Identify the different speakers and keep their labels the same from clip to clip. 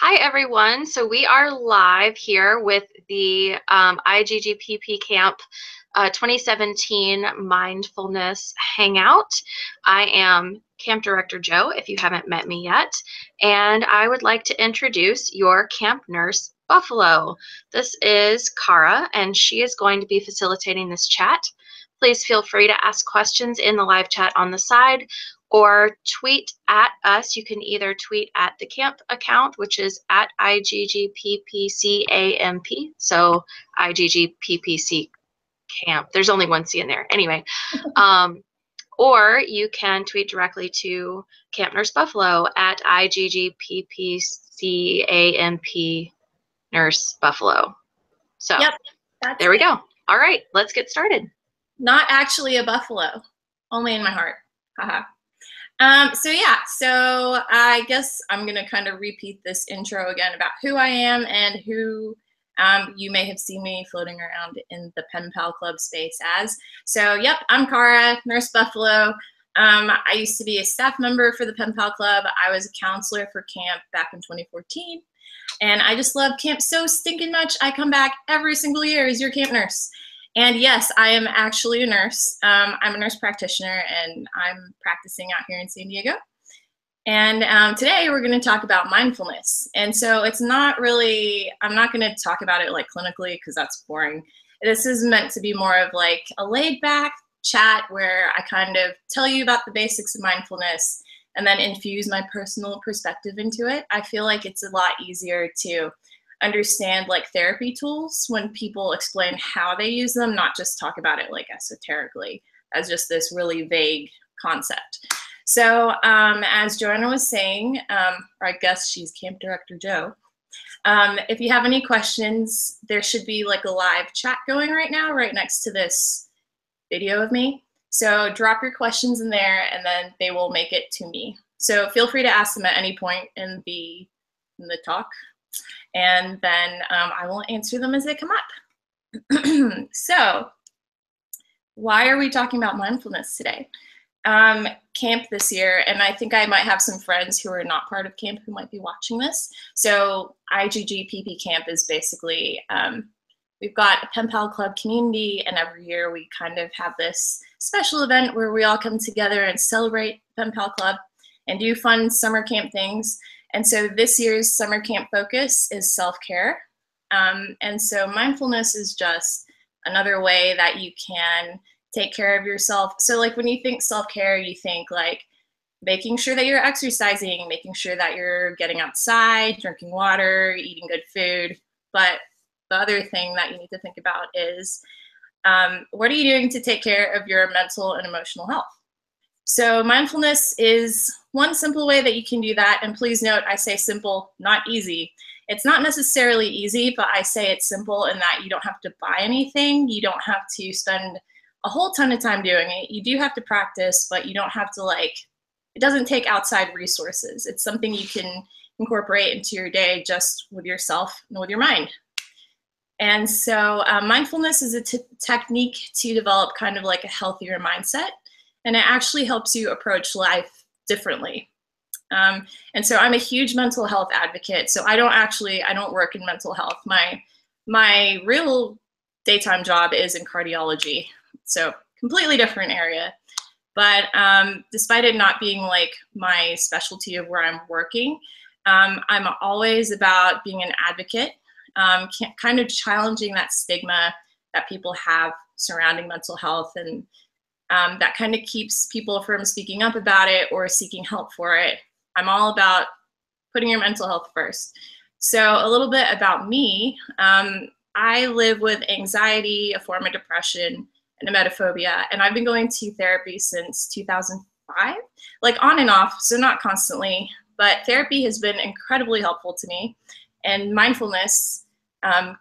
Speaker 1: Hi, everyone. So we are live here with the IGGPPCamp 2017 Mindfulness Hangout. I am Camp Director Joe, if you haven't met me yet, and I would like to introduce your camp nurse, Buffalo. This is Cara, and she is going to be facilitating this chat. Please feel free to ask questions in the live chat on the side or tweet at us. You can either tweet at the camp account, which is at IGGPPCamp. So IGGPPCamp. There's only one C in there. Anyway, or you can tweet directly to Camp Nurse Buffalo at IGGPPCamp Nurse Buffalo. So
Speaker 2: yep,
Speaker 1: there we go. All right, let's get started.
Speaker 2: Not actually a buffalo, only in my heart. Haha. So I guess I'm going to kind of repeat this intro again about who I am and who you may have seen me floating around in the Pen Pal Club space as. So, yep, I'm Cara, Nurse Buffalo. I used to be a staff member for the Pen Pal Club. I was a counselor for camp back in 2014. And I just love camp so stinking much. I come back every single year as your camp nurse. And yes, I am actually a nurse. I'm a nurse practitioner, and I'm practicing out here in San Diego. And today we're going to talk about mindfulness. And so it's not really, I'm not going to talk about it like clinically because that's boring. This is meant to be more of like a laid back chat where I kind of tell you about the basics of mindfulness and then infuse my personal perspective into it. I feel like it's a lot easier to understand like therapy tools when people explain how they use them, not just talk about it like esoterically as just this really vague concept. So as Joanna was saying, or I guess she's Camp Director Joe, if you have any questions, there should be like a live chat going right now, right next to this video of me. So drop your questions in there and then they will make it to me. So feel free to ask them at any point in the talk. And then I will answer them as they come up. So why are we talking about mindfulness today? Camp this year, and I think I might have some friends who are not part of camp who might be watching this. So IGGPPCamp is basically, we've got a Pen Pal Club community, and every year we kind of have this special event where we all come together and celebrate Pen Pal Club and do fun summer camp things. And so this year's summer camp focus is self-care. And so mindfulness is just another way that you can take care of yourself. So like when you think self-care, you think like making sure that you're exercising, making sure that you're getting outside, drinking water, eating good food. But the other thing that you need to think about is what are you doing to take care of your mental and emotional health? So mindfulness is one simple way that you can do that. And please note, I say simple, not easy. It's not necessarily easy, but I say it's simple in that you don't have to buy anything. You don't have to spend a whole ton of time doing it. You do have to practice, but you don't have to it doesn't take outside resources. It's something you can incorporate into your day just with yourself and with your mind. And so mindfulness is a technique to develop kind of like a healthier mindset. And it actually helps you approach life differently. And so I'm a huge mental health advocate. So I don't work in mental health. My real daytime job is in cardiology. So completely different area. But despite it not being like my specialty of where I'm working, I'm always about being an advocate, kind of challenging that stigma that people have surrounding mental health, and that kind of keeps people from speaking up about it or seeking help for it. I'm all about putting your mental health first. So a little bit about me. I live with anxiety, a form of depression, and emetophobia, and I've been going to therapy since 2005, like on and off, so not constantly, but therapy has been incredibly helpful to me, and mindfulness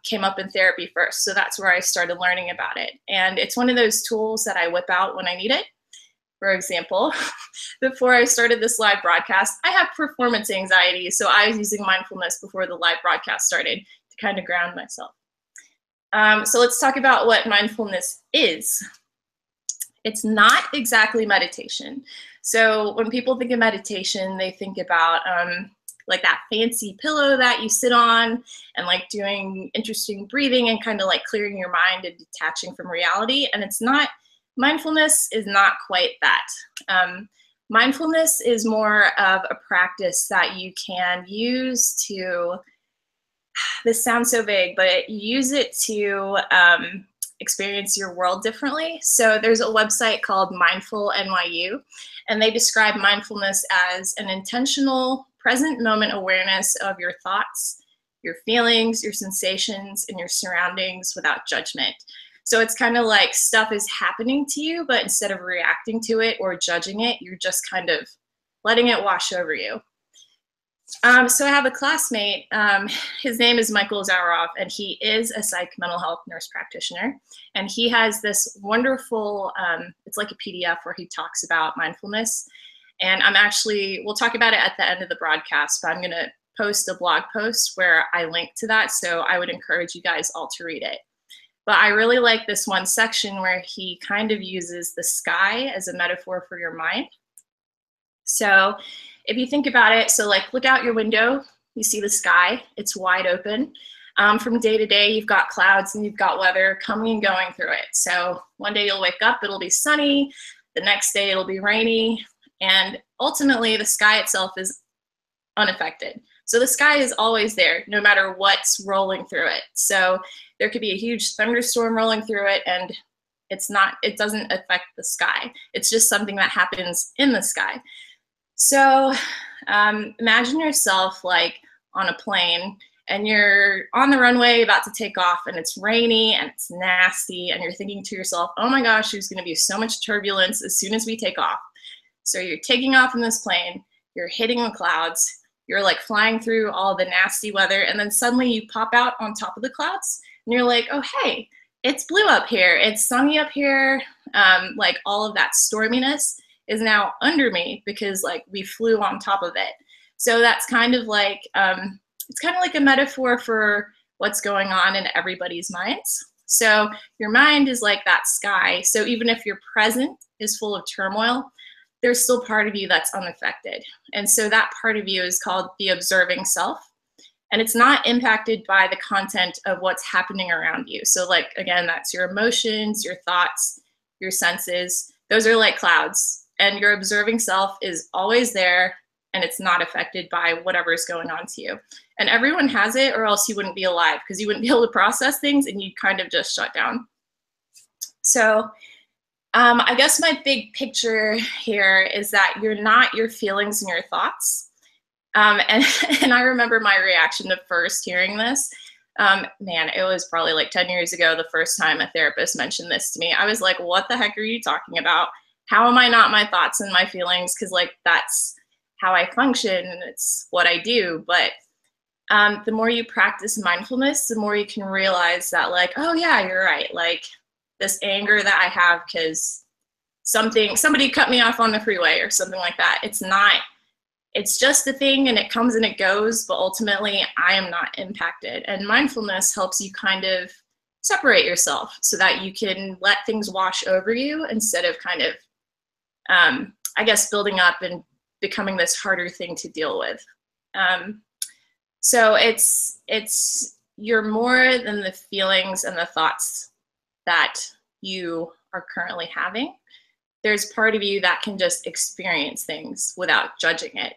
Speaker 2: came up in therapy first. So that's where I started learning about it. And it's one of those tools that I whip out when I need it. For example, before I started this live broadcast, I have performance anxiety. So I was using mindfulness before the live broadcast started to kind of ground myself. So let's talk about what mindfulness is. It's not exactly meditation. So when people think of meditation, they think about like that fancy pillow that you sit on and like doing interesting breathing and kind of like clearing your mind and detaching from reality. And it's not, mindfulness is not quite that. Mindfulness is more of a practice that you can use to, this sounds so vague, but use it to experience your world differently. So there's a website called Mindful NYU, and they describe mindfulness as an intentional present moment awareness of your thoughts, your feelings, your sensations, and your surroundings without judgment. So it's kind of like stuff is happening to you, but instead of reacting to it or judging it, you're just kind of letting it wash over you. So I have a classmate, his name is Michael Zawaroff, and he is a psych mental health nurse practitioner. And he has this wonderful, it's like a PDF where he talks about mindfulness. And we'll talk about it at the end of the broadcast, but I'm gonna post a blog post where I link to that. So I would encourage you guys all to read it. But I really like this one section where he kind of uses the sky as a metaphor for your mind. So if you think about it, so like look out your window, you see the sky, it's wide open. From day to day, you've got clouds and you've got weather coming and going through it. So one day you'll wake up, it'll be sunny, the next day it'll be rainy, and ultimately the sky itself is unaffected. So the sky is always there, no matter what's rolling through it. So there could be a huge thunderstorm rolling through it, and it doesn't affect the sky. It's just something that happens in the sky. So imagine yourself like on a plane and you're on the runway about to take off, and it's rainy and it's nasty, and you're thinking to yourself, oh my gosh, there's going to be so much turbulence as soon as we take off. So you're taking off in this plane, you're hitting the clouds, you're like flying through all the nasty weather, and then suddenly you pop out on top of the clouds and you're like, oh hey, it's blue up here, it's sunny up here, like all of that storminess is now under me because like we flew on top of it. So that's kind of like, it's kind of like a metaphor for what's going on in everybody's minds. So your mind is like that sky. So even if your present is full of turmoil, there's still part of you that's unaffected. And so that part of you is called the observing self. And it's not impacted by the content of what's happening around you. So like, again, that's your emotions, your thoughts, your senses. Those are like clouds. And your observing self is always there, and it's not affected by whatever's going on to you. And everyone has it, or else you wouldn't be alive, because you wouldn't be able to process things and you'd kind of just shut down. So I guess my big picture here is that you're not your feelings and your thoughts. And I remember my reaction to first hearing this. Man, it was probably like 10 years ago, the first time a therapist mentioned this to me. I was like, what the heck are you talking about? How am I not my thoughts and my feelings? Because like that's how I function and it's what I do. But the more you practice mindfulness, the more you can realize that like, oh yeah, you're right. Like this anger that I have because somebody cut me off on the freeway or something like that. It's just a thing, and it comes and it goes, but ultimately I am not impacted. And mindfulness helps you kind of separate yourself so that you can let things wash over you instead of kind of, I guess, building up and becoming this harder thing to deal with. So you're more than the feelings and the thoughts that you are currently having. There's part of you that can just experience things without judging it.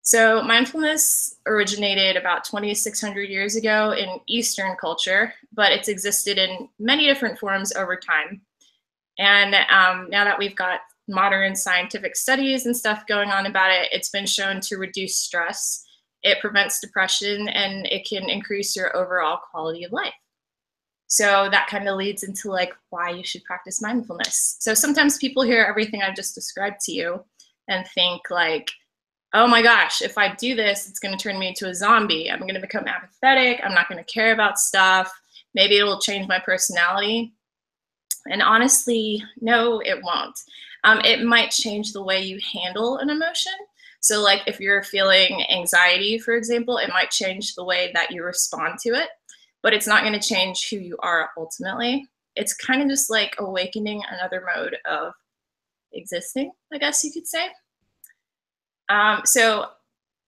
Speaker 2: So mindfulness originated about 2,600 years ago in Eastern culture, but it's existed in many different forms over time. And now that we've got modern scientific studies and stuff going on about it, it's been shown to reduce stress, it prevents depression, and it can increase your overall quality of life. So that kind of leads into like why you should practice mindfulness. So sometimes people hear everything I've just described to you and think like, oh my gosh, if I do this, it's going to turn me into a zombie. I'm going to become apathetic. I'm not going to care about stuff. Maybe it will change my personality. And honestly, no, it won't. It might change the way you handle an emotion. So like if you're feeling anxiety, for example, it might change the way that you respond to it, but it's not going to change who you are ultimately. It's kind of just like awakening another mode of existing, I guess you could say. So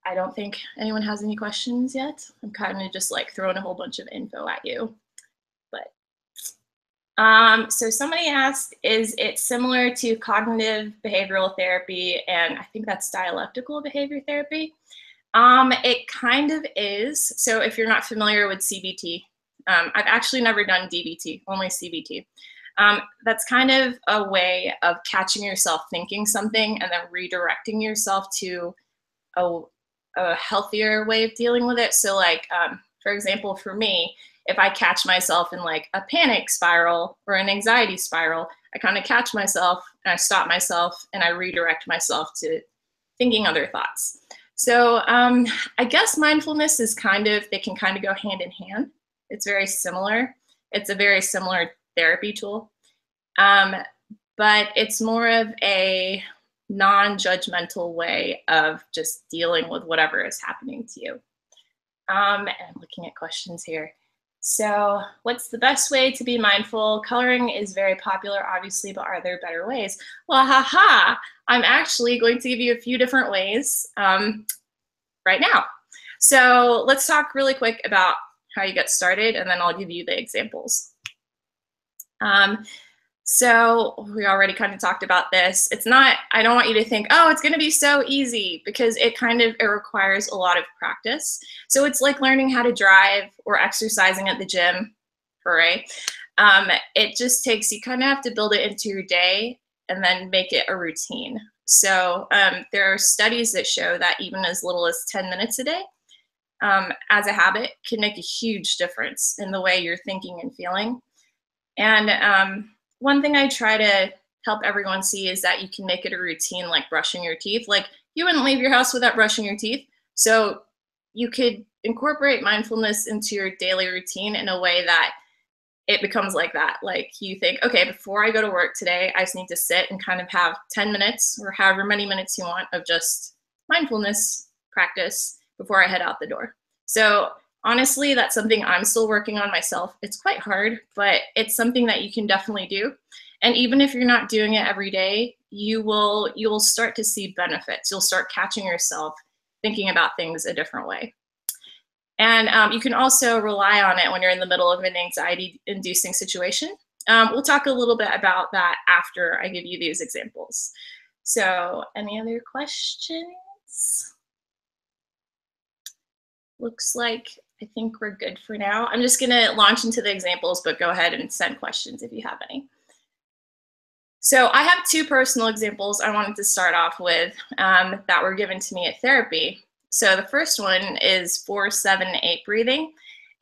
Speaker 2: I don't think anyone has any questions yet. I'm kind of just like throwing a whole bunch of info at you. But so somebody asked, is it similar to cognitive behavioral therapy? And I think that's dialectical behavior therapy. It kind of is. So if you're not familiar with CBT, I've actually never done DBT, only CBT. That's kind of a way of catching yourself thinking something and then redirecting yourself to a healthier way of dealing with it. So like, for example, for me, if I catch myself in like a panic spiral or an anxiety spiral, I kind of catch myself and I stop myself and I redirect myself to thinking other thoughts. So I guess mindfulness is they can kind of go hand in hand. It's very similar. It's a very similar therapy tool, but it's more of a non-judgmental way of just dealing with whatever is happening to you. And I'm looking at questions here. So what's the best way to be mindful? Coloring is very popular, obviously, but are there better ways? Well, haha, I'm actually going to give you a few different ways right now. So let's talk really quick about how you get started, and then I'll give you the examples. So we already kind of talked about this. It's not, I don't want you to think, oh, it's going to be so easy, because it requires a lot of practice. So it's like learning how to drive or exercising at the gym. Hooray. It just takes, you kind of have to build it into your day and then make it a routine. So there are studies that show that even as little as 10 minutes a day as a habit can make a huge difference in the way you're thinking and feeling. And one thing I try to help everyone see is that you can make it a routine, like brushing your teeth. Like, you wouldn't leave your house without brushing your teeth. So you could incorporate mindfulness into your daily routine in a way that it becomes like that. Like, you think, okay, before I go to work today, I just need to sit and kind of have 10 minutes or however many minutes you want of just mindfulness practice before I head out the door. So honestly, that's something I'm still working on myself. It's quite hard, but it's something that you can definitely do. And even if you're not doing it every day, you'll start to see benefits. You'll start catching yourself thinking about things a different way. And you can also rely on it when you're in the middle of an anxiety-inducing situation. We'll talk a little bit about that after I give you these examples. So, any other questions? Looks like I think we're good for now. I'm just gonna launch into the examples, but go ahead and send questions if you have any. So I have two personal examples I wanted to start off with that were given to me at therapy. So the first one is 4-7-8 breathing,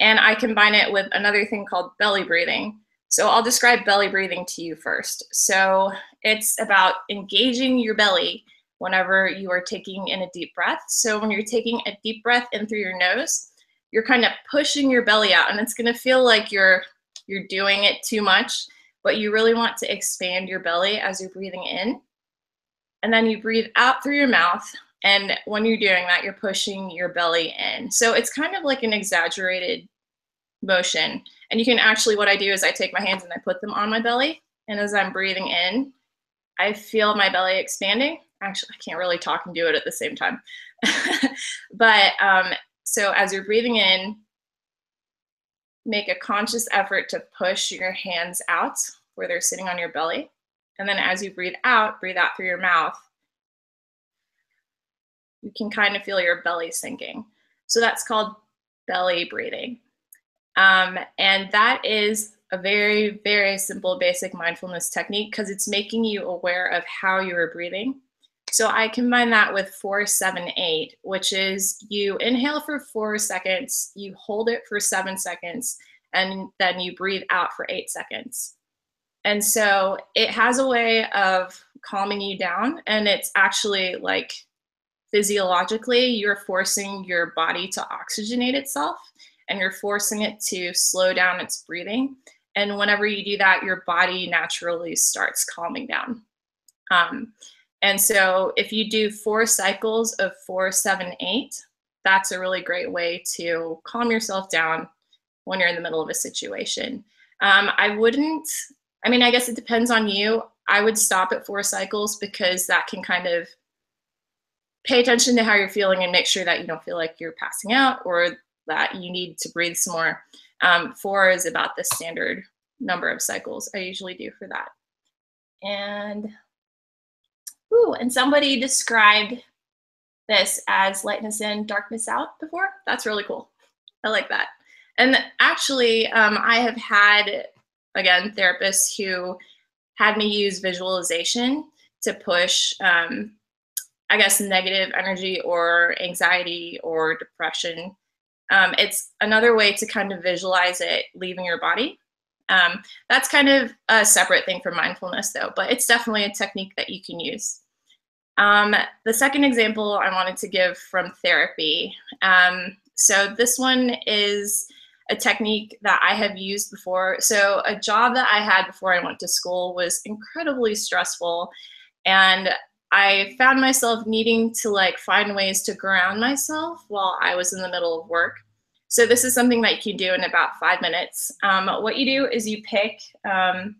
Speaker 2: and I combine it with another thing called belly breathing. So I'll describe belly breathing to you first. So it's about engaging your belly whenever you are taking in a deep breath. So when you're taking a deep breath in through your nose, you're kind of pushing your belly out, and it's gonna feel like you're doing it too much, but you really want to expand your belly as you're breathing in. And then you breathe out through your mouth, and when you're doing that, you're pushing your belly in. So it's kind of like an exaggerated motion. And you can actually, what I do is I take my hands and I put them on my belly, and as I'm breathing in, I feel my belly expanding. Actually, I can't really talk and do it at the same time. But so as you're breathing in, make a conscious effort to push your hands out where they're sitting on your belly. And then as you breathe out through your mouth. You can kind of feel your belly sinking. So that's called belly breathing. And that is a very, very simple, basic mindfulness technique because it's making you aware of how you are breathing. So I combine that with 4-7-8, which is you inhale for 4 seconds, you hold it for 7 seconds, and then you breathe out for 8 seconds. And so it has a way of calming you down, and it's actually like physiologically, you're forcing your body to oxygenate itself, and you're forcing it to slow down its breathing. And whenever you do that, your body naturally starts calming down. And so if you do 4 cycles of 4-7-8, that's a really great way to calm yourself down when you're in the middle of a situation. I guess it depends on you. I would stop at 4 cycles because that can kind of pay attention to how you're feeling and make sure that you don't feel like you're passing out or that you need to breathe some more. 4 is about the standard number of cycles I usually do for that. And, and somebody described this as lightness in, darkness out before. That's really cool. I like that. And actually, I have had, again, therapists who had me use visualization to push, I guess, negative energy or anxiety or depression. It's another way to kind of visualize it leaving your body. That's kind of a separate thing from mindfulness, though, but it's definitely a technique that you can use. The second example I wanted to give from therapy. So this one is a technique that I have used before. So a job that I had before I went to school was incredibly stressful, and I found myself needing to like find ways to ground myself while I was in the middle of work. So this is something that you can do in about 5 minutes. What you do is you pick an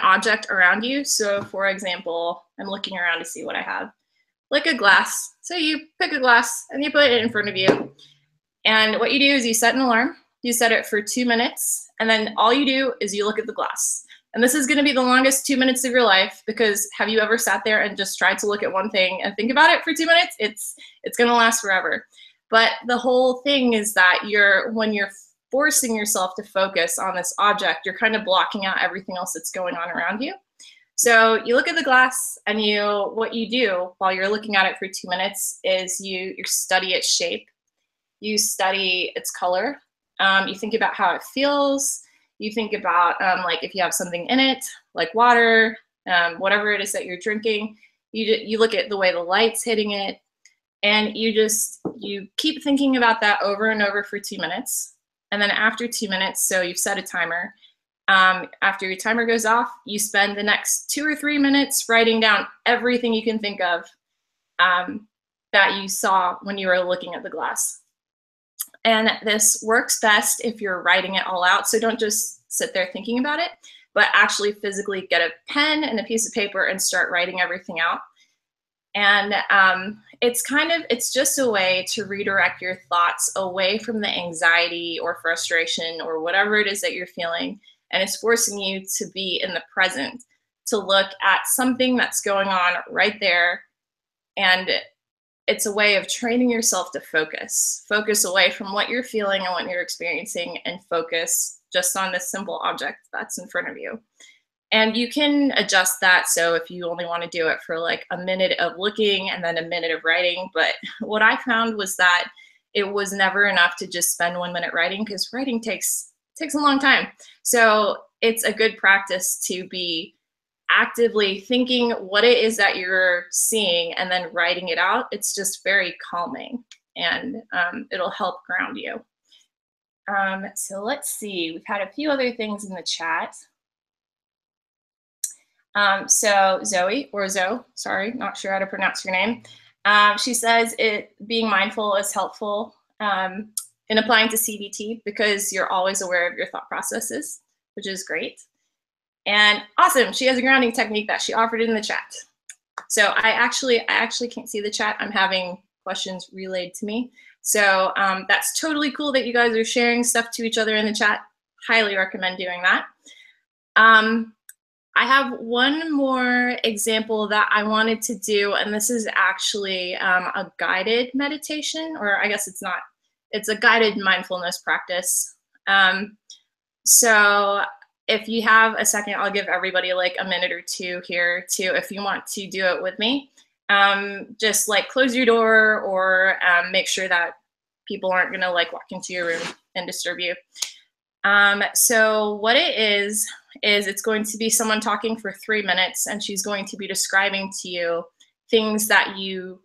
Speaker 2: object around you. So for example, I'm looking around to see what I have, like a glass. So you pick a glass and you put it in front of you. And what you do is you set an alarm. You set it for 2 minutes, and then all you do is you look at the glass. And this is going to be the longest 2 minutes of your life, because have you ever sat there and just tried to look at one thing and think about it for 2 minutes? It's going to last forever. But the whole thing is that when you're forcing yourself to focus on this object, you're kind of blocking out everything else that's going on around you. So you look at the glass, and what you do while you're looking at it for 2 minutes is you study its shape. You study its color. You think about how it feels. You think about like if you have something in it, like water, whatever it is that you're drinking. You look at the way the light's hitting it, and you keep thinking about that over and over for 2 minutes. And then after 2 minutes, so you've set a timer. After your timer goes off, you spend the next 2 or 3 minutes writing down everything you can think of that you saw when you were looking at the glass. And this works best if you're writing it all out. So don't just sit there thinking about it, but actually physically get a pen and a piece of paper and start writing everything out. And it's just a way to redirect your thoughts away from the anxiety or frustration or whatever it is that you're feeling. And it's forcing you to be in the present, to look at something that's going on right there. And it's a way of training yourself to focus away from what you're feeling and what you're experiencing, and focus just on this simple object that's in front of you. And you can adjust that. So if you only want to do it for like a minute of looking and then a minute of writing. But what I found was that it was never enough to just spend 1 minute writing, because writing takes a long time. So it's a good practice to be actively thinking what it is that you're seeing and then writing it out. It's just very calming, and it'll help ground you. So let's see, we've had a few other things in the chat. So Zoe, or Zoe, sorry, not sure how to pronounce your name. She says being mindful is helpful in applying to CBT because you're always aware of your thought processes, which is great. And awesome, she has a grounding technique that she offered in the chat. So I actually can't see the chat. I'm having questions relayed to me. So that's totally cool that you guys are sharing stuff to each other in the chat. Highly recommend doing that. I have one more example that I wanted to do, and this is actually a guided meditation, or I guess it's a guided mindfulness practice. So if you have a second, I'll give everybody like a minute or two here if you want to do it with me. Just like close your door, or make sure that people aren't gonna like walk into your room and disturb you. So what it is it's going to be someone talking for 3 minutes, and she's going to be describing to you things that you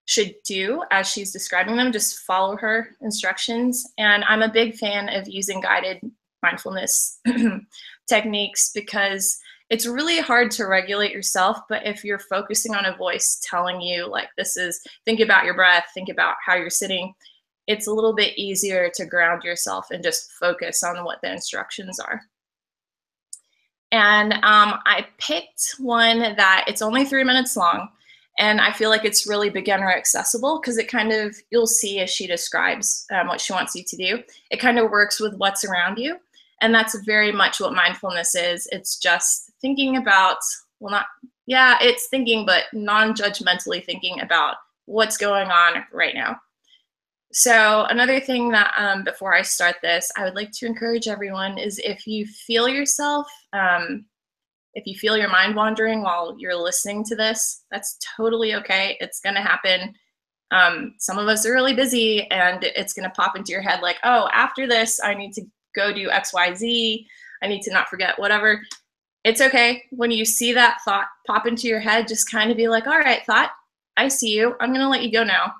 Speaker 2: should do as she's describing them. Just follow her instructions. And I'm a big fan of using guided mindfulness techniques because it's really hard to regulate yourself. But if you're focusing on a voice telling you like, think about your breath, think about how you're sitting, it's a little bit easier to ground yourself and just focus on what the instructions are. And I picked one that it's only 3 minutes long, And I feel like it's really beginner accessible because it kind of, you'll see as she describes what she wants you to do, it kind of works with what's around you. And that's very much what mindfulness is. It's just thinking about, well, not, yeah, it's thinking, but non-judgmentally thinking about what's going on right now. So another thing that before I start this, I would like to encourage everyone is if you feel yourself, if you feel your mind wandering while you're listening to this, that's totally okay. It's going to happen. Some of us are really busy and it's going to pop into your head like, oh, after this, I need to go do X, Y, Z. I need to not forget whatever. It's okay. When you see that thought pop into your head, just kind of be like, all right, thought, I see you. I'm going to let you go now.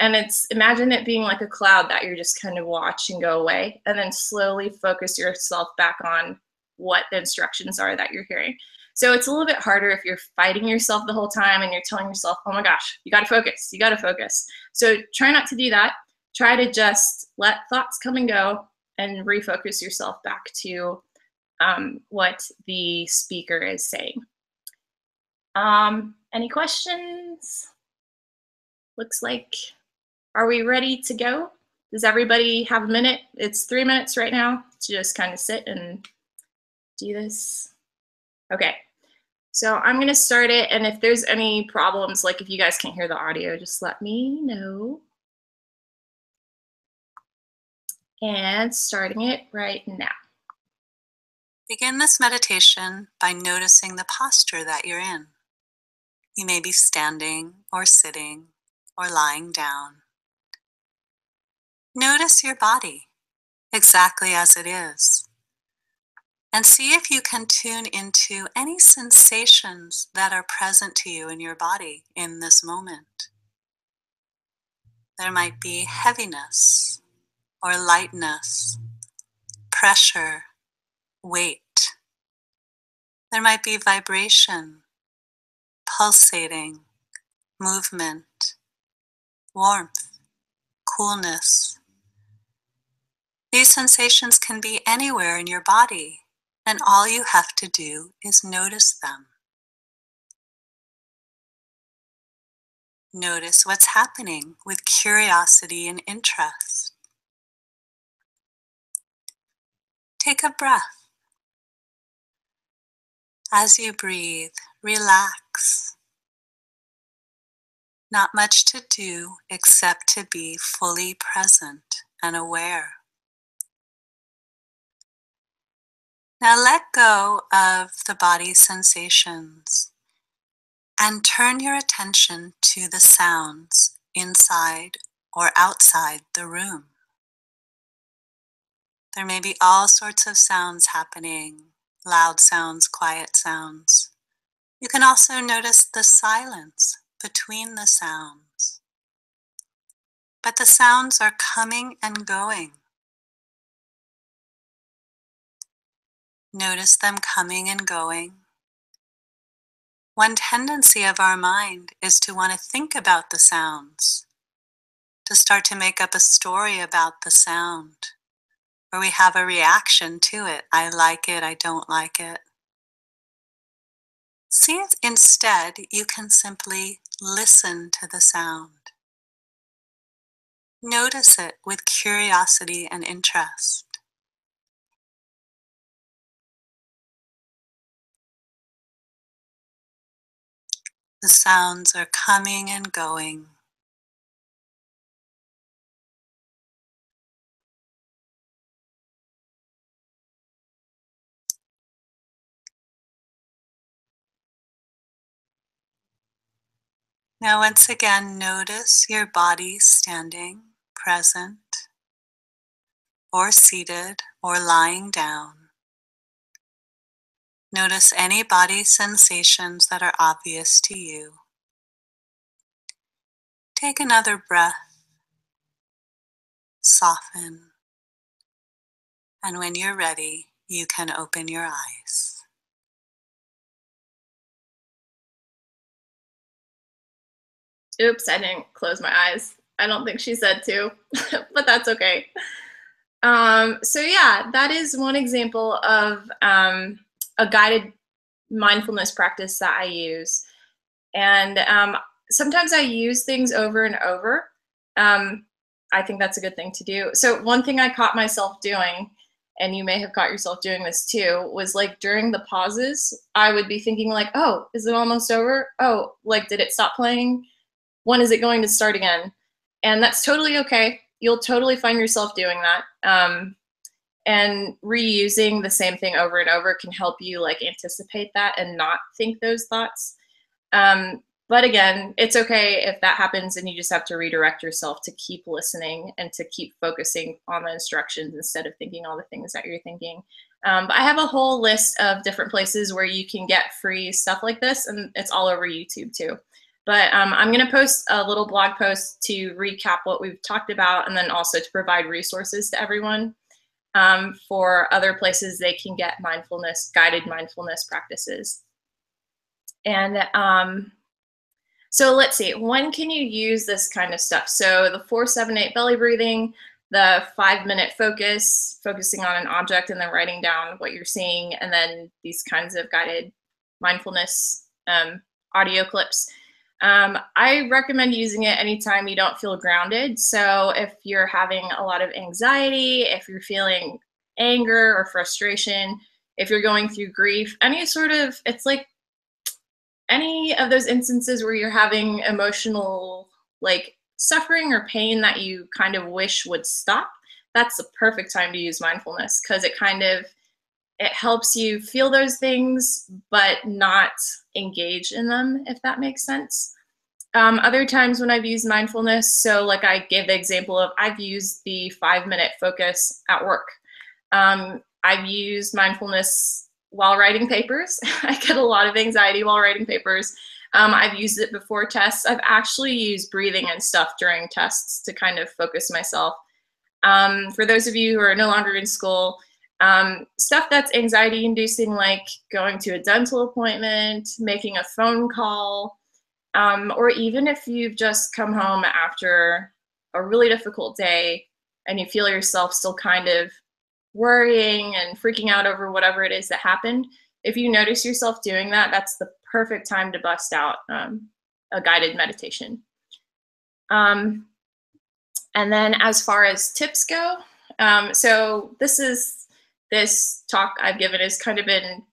Speaker 2: And imagine it being like a cloud that you're just kind of watch and go away, and then slowly focus yourself back on what the instructions are that you're hearing. So it's a little bit harder if you're fighting yourself the whole time and you're telling yourself, oh my gosh, you got to focus, you got to focus. So try not to do that. Try to just let thoughts come and go and refocus yourself back to what the speaker is saying. Any questions? Looks like, are we ready to go? Does everybody have a minute? It's 3 minutes right now to just kind of sit and do this. Okay, so I'm gonna start it, and if there's any problems, like if you guys can't hear the audio, just let me know. And starting it right now.
Speaker 3: Begin this meditation by noticing the posture that you're in. You may be standing or sitting or lying down. Notice your body exactly as it is, and see if you can tune into any sensations that are present to you in your body in this moment. There might be heaviness or lightness, pressure, weight. There might be vibration, pulsating, movement, warmth, coolness. These sensations can be anywhere in your body, and all you have to do is notice them. Notice what's happening with curiosity and interest. Take a breath. As you breathe, relax. Not much to do except to be fully present and aware. Now let go of the body's sensations and turn your attention to the sounds inside or outside the room. There may be all sorts of sounds happening, loud sounds, quiet sounds. You can also notice the silence between the sounds. But the sounds are coming and going. Notice them coming and going. One tendency of our mind is to want to think about the sounds, to start to make up a story about the sound, or we have a reaction to it. I like it, I don't like it. See if instead you can simply listen to the sound. Notice it with curiosity and interest. The sounds are coming and going. Now once again, notice your body standing, present, or seated, or lying down. Notice any body sensations that are obvious to you. Take another breath, soften, and when you're ready, you can open your eyes.
Speaker 2: Oops, I didn't close my eyes. I don't think she said to, but that's okay. So yeah, that is one example of a guided mindfulness practice that I use. And sometimes I use things over and over. I think that's a good thing to do. So one thing I caught myself doing, and you may have caught yourself doing this too, was like during the pauses, I would be thinking like, oh, is it almost over? Oh, like, did it stop playing? When is it going to start again? And that's totally okay. You'll totally find yourself doing that. And reusing the same thing over and over can help you like anticipate that and not think those thoughts. But again, it's okay if that happens and you just have to redirect yourself to keep listening and to keep focusing on the instructions instead of thinking all the things that you're thinking. But I have a whole list of different places where you can get free stuff like this, and it's all over YouTube too. But I'm going to post a little blog post to recap what we've talked about, and then also to provide resources to everyone for other places they can get mindfulness, guided mindfulness practices. And so let's see, when can you use this kind of stuff? So the 4-7-8 belly breathing, the 5-minute focus, focusing on an object and then writing down what you're seeing, and then these kinds of guided mindfulness audio clips. I recommend using it anytime you don't feel grounded. So if you're having a lot of anxiety, if you're feeling anger or frustration, if you're going through grief, any sort of, it's like any of those instances where you're having emotional like suffering or pain that you kind of wish would stop, that's the perfect time to use mindfulness, because it helps you feel those things but not engage in them, if that makes sense. Other times when I've used mindfulness, so like I gave the example of I've used the 5-minute focus at work. I've used mindfulness while writing papers. I get a lot of anxiety while writing papers. I've used it before tests. I've actually used breathing and stuff during tests to kind of focus myself. For those of you who are no longer in school, stuff that's anxiety inducing, like going to a dental appointment, making a phone call, or even if you've just come home after a really difficult day and you feel yourself still kind of worrying and freaking out over whatever it is that happened, if you notice yourself doing that, that's the perfect time to bust out a guided meditation. And then as far as tips go, so this talk I've given has kind of been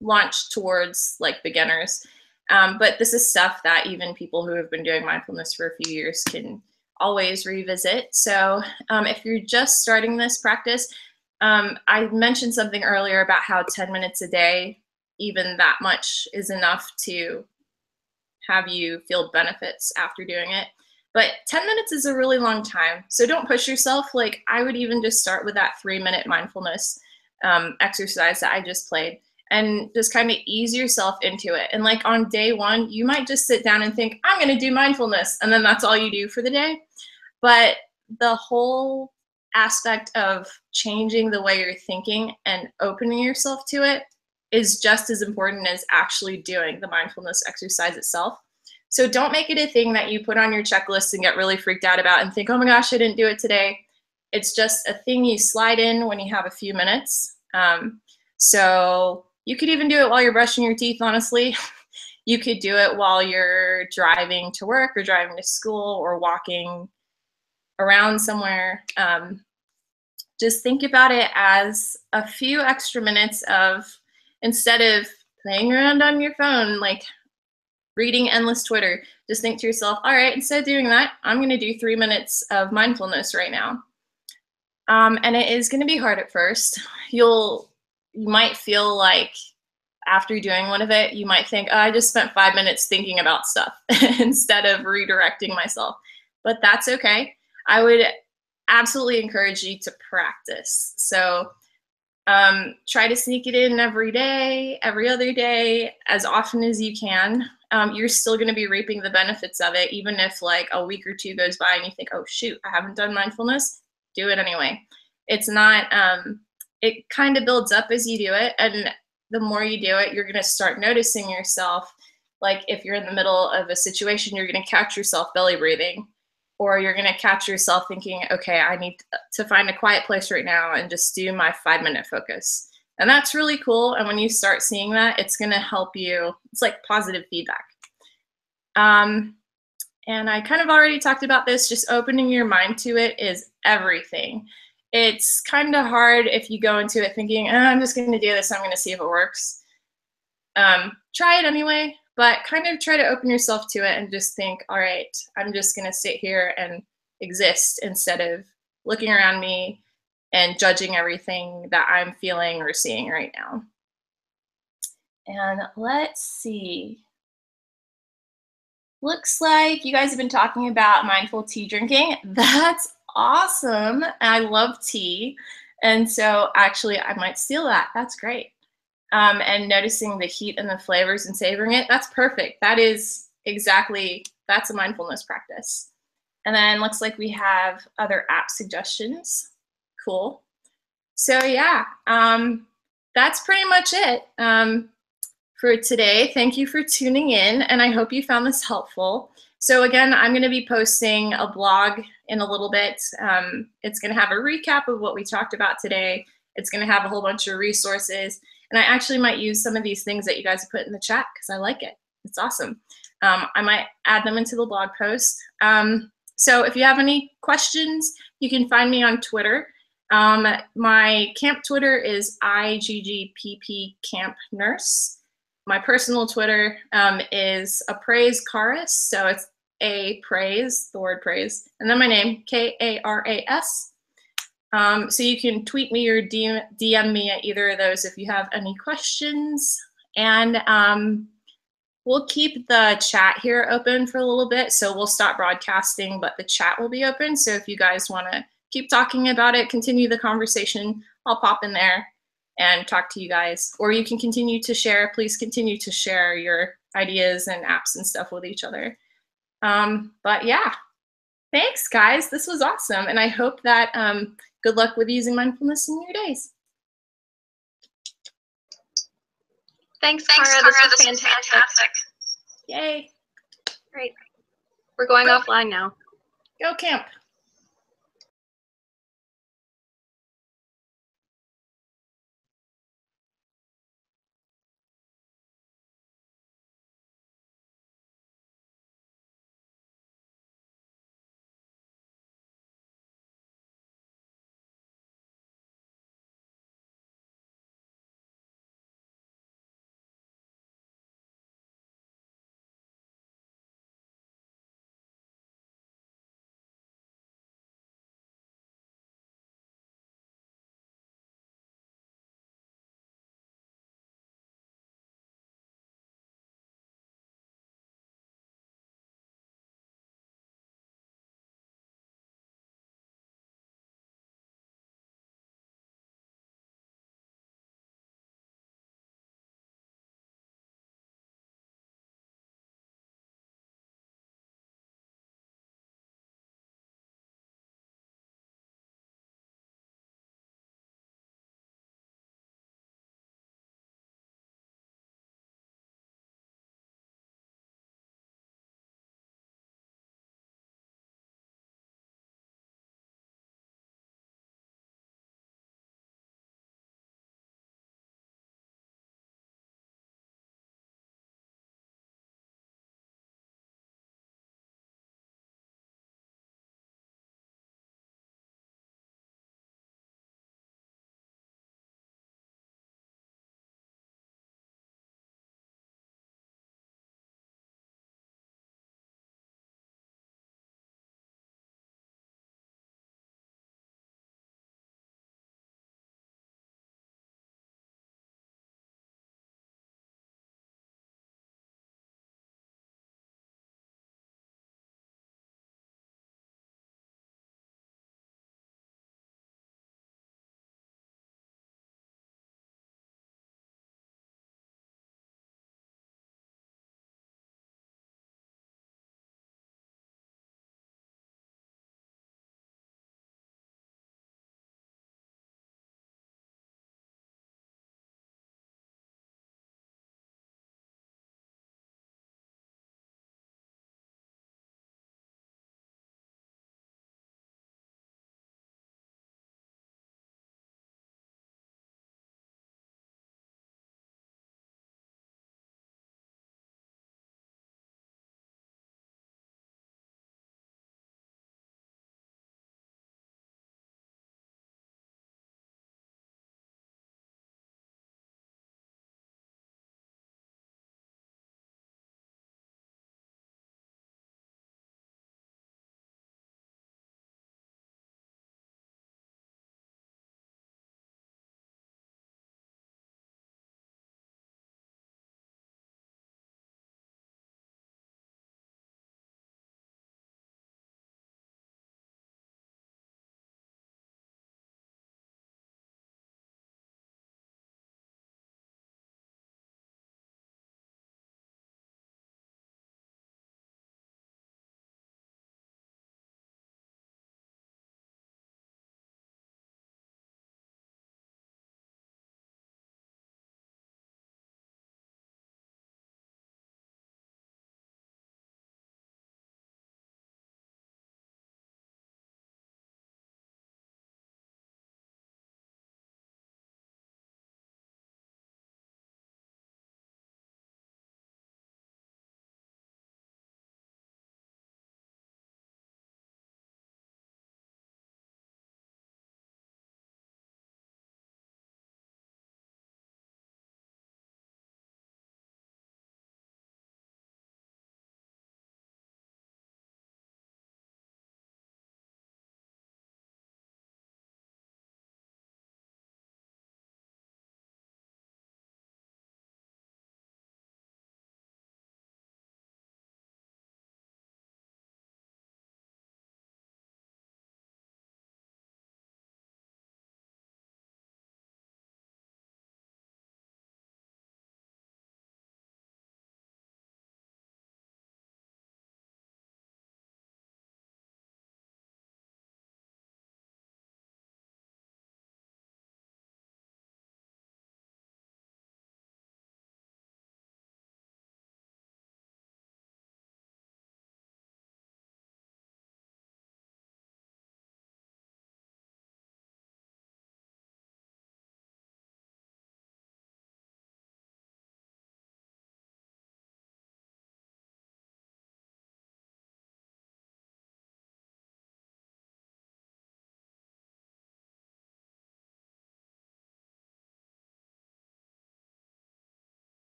Speaker 2: launched towards like beginners. But this is stuff that even people who have been doing mindfulness for a few years can always revisit. So if you're just starting this practice, I mentioned something earlier about how 10 minutes a day, even that much is enough to have you feel benefits after doing it. But 10 minutes is a really long time. So don't push yourself. Like I would even just start with that 3-minute mindfulness exercise that I just played, and just kind of ease yourself into it. And like on day one, you might just sit down and think, I'm going to do mindfulness. And then that's all you do for the day. But the whole aspect of changing the way you're thinking and opening yourself to it is just as important as actually doing the mindfulness exercise itself. So don't make it a thing that you put on your checklist and get really freaked out about and think, oh my gosh, I didn't do it today. It's just a thing you slide in when you have a few minutes. So you could even do it while you're brushing your teeth, honestly. You could do it while you're driving to work or driving to school or walking around somewhere. Just think about it as a few extra minutes of, instead of playing around on your phone, like reading endless Twitter, just think to yourself, all right, instead of doing that, I'm going to do 3 minutes of mindfulness right now. And it is going to be hard at first. You might feel like after doing one of it, you might think, oh, I just spent 5 minutes thinking about stuff instead of redirecting myself. But that's okay. I would absolutely encourage you to practice. So try to sneak it in every day, every other day, as often as you can. You're still going to be reaping the benefits of it, even if like a week or two goes by and you think, oh shoot, I haven't done mindfulness. Do it anyway. It's not, it kind of builds up as you do it. And the more you do it, you're going to start noticing yourself. Like if you're in the middle of a situation, you're going to catch yourself belly breathing, or you're going to catch yourself thinking, okay, I need to find a quiet place right now and just do my 5-minute focus. And that's really cool. And when you start seeing that, it's going to help you. It's like positive feedback. And I kind of already talked about this, just opening your mind to it is everything. It's kind of hard if you go into it thinking, I'm just going to do this, I'm going to see if it works. Try it anyway, but kind of try to open yourself to it and just think, all right, I'm just going to sit here and exist instead of looking around me and judging everything that I'm feeling or seeing right now. And let's see. Looks like you guys have been talking about mindful tea drinking. That's awesome. I love tea. And so actually I might steal that. That's great. And noticing the heat and the flavors and savoring it, that's perfect. That is exactly, that's a mindfulness practice. And then looks like we have other app suggestions. Cool. So yeah, that's pretty much it. For today. Thank you for tuning in, and I hope you found this helpful. So again, I'm going to be posting a blog in a little bit. It's going to have a recap of what we talked about today. It's going to have a whole bunch of resources, and I actually might use some of these things that you guys have put in the chat because I like it. It's awesome. I might add them into the blog post. So if you have any questions, you can find me on Twitter. My camp Twitter is IGGPPCamp My personal Twitter is appraisecaris, so it's praise, the word praise, and then my name, Karas. So you can tweet me or DM me at either of those if you have any questions. And we'll keep the chat here open for a little bit, so we'll stop broadcasting, but the chat will be open. So if you guys want to keep talking about it, continue the conversation, I'll pop in there and talk to you guys. Or you can continue to share. Please continue to share your ideas and apps and stuff with each other. But yeah, thanks guys. This was awesome. And I hope that good luck with using mindfulness in your days.
Speaker 1: Thanks, Cara. This was fantastic.
Speaker 2: Yay.
Speaker 1: Great. We're going offline now.
Speaker 2: Go camp.